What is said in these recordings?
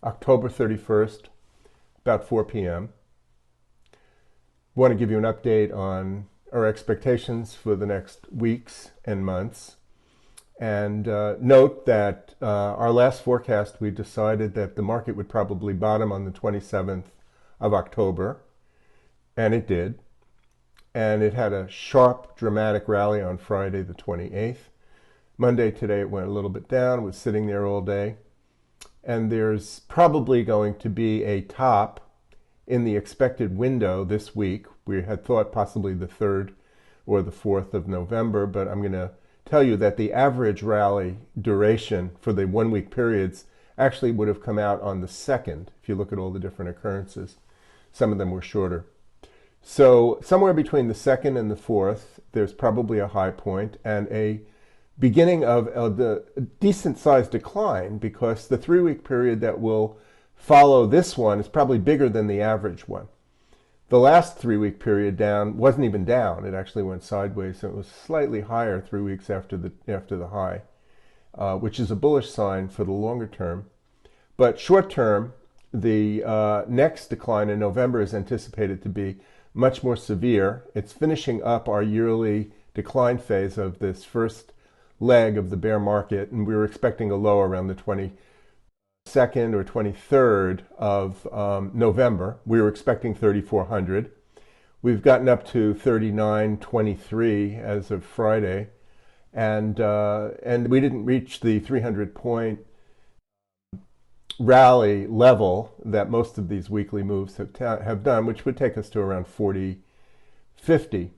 October 31st, about 4 p.m. Want to give you an update on our expectations for the next weeks and months. And note that our last forecast, we decided that the market would probably bottom on the 27th of October, and it did. And it had a sharp, dramatic rally on Friday the 28th. Monday, today, it went a little bit down, was sitting there all day. And there's probably going to be a top in the expected window this week. We had thought possibly the 3rd or the 4th of November, but I'm going to tell you that the average rally duration for the 1 week periods actually would have come out on the 2nd, if you look at all the different occurrences. Some of them were shorter. So somewhere between the 2nd and the 4th, there's probably a high point and a beginning of the decent sized decline, because the 3 week period that will follow this one is probably bigger than the average one. The last 3 week period down wasn't even down. It actually went sideways, so it was slightly higher 3 weeks after the high, which is a bullish sign for the longer term. But short term, the next decline in November is anticipated to be much more severe. It's finishing up our yearly decline phase of this first leg of the bear market, and we were expecting a low around the 22nd or 23rd of November. We were expecting 3,400. We've gotten up to 39.23 as of Friday, and we didn't reach the 300-point rally level that most of these weekly moves have done, which would take us to around 40.50.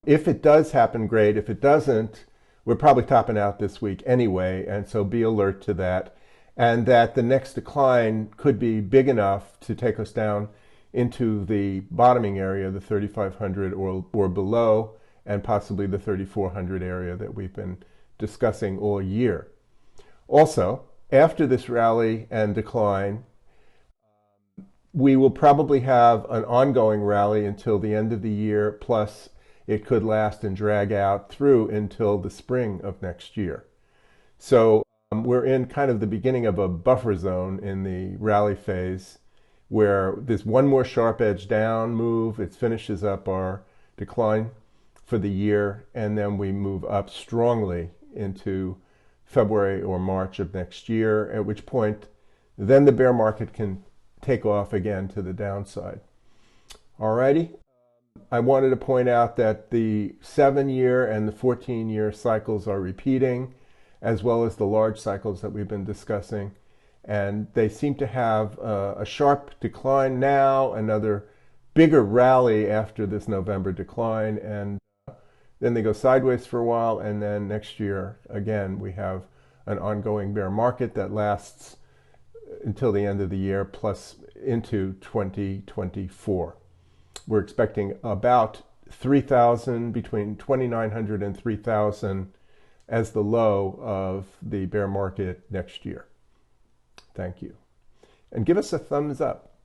If it does happen, great. If it doesn't, we're probably topping out this week anyway, and so be alert to that. And that the next decline could be big enough to take us down into the bottoming area, the 3,500 or below, and possibly the 3,400 area that we've been discussing all year. Also, after this rally and decline, we will probably have an ongoing rally until the end of the year, plus it could last and drag out through until the spring of next year. So we're in kind of the beginning of a buffer zone in the rally phase, where there's one more sharp edge down move. It finishes up our decline for the year, and then we move up strongly into February or March of next year, at which point then the bear market can take off again to the downside. Alrighty. I wanted to point out that the 7-year and the 14-year cycles are repeating, as well as the large cycles that we've been discussing. And they seem to have a sharp decline now, another bigger rally after this November decline, and then they go sideways for a while, and then next year, again, we have an ongoing bear market that lasts until the end of the year, plus into 2024. We're expecting about 3,000, between 2,900 and 3,000 as the low of the bear market next year. Thank you. And give us a thumbs up.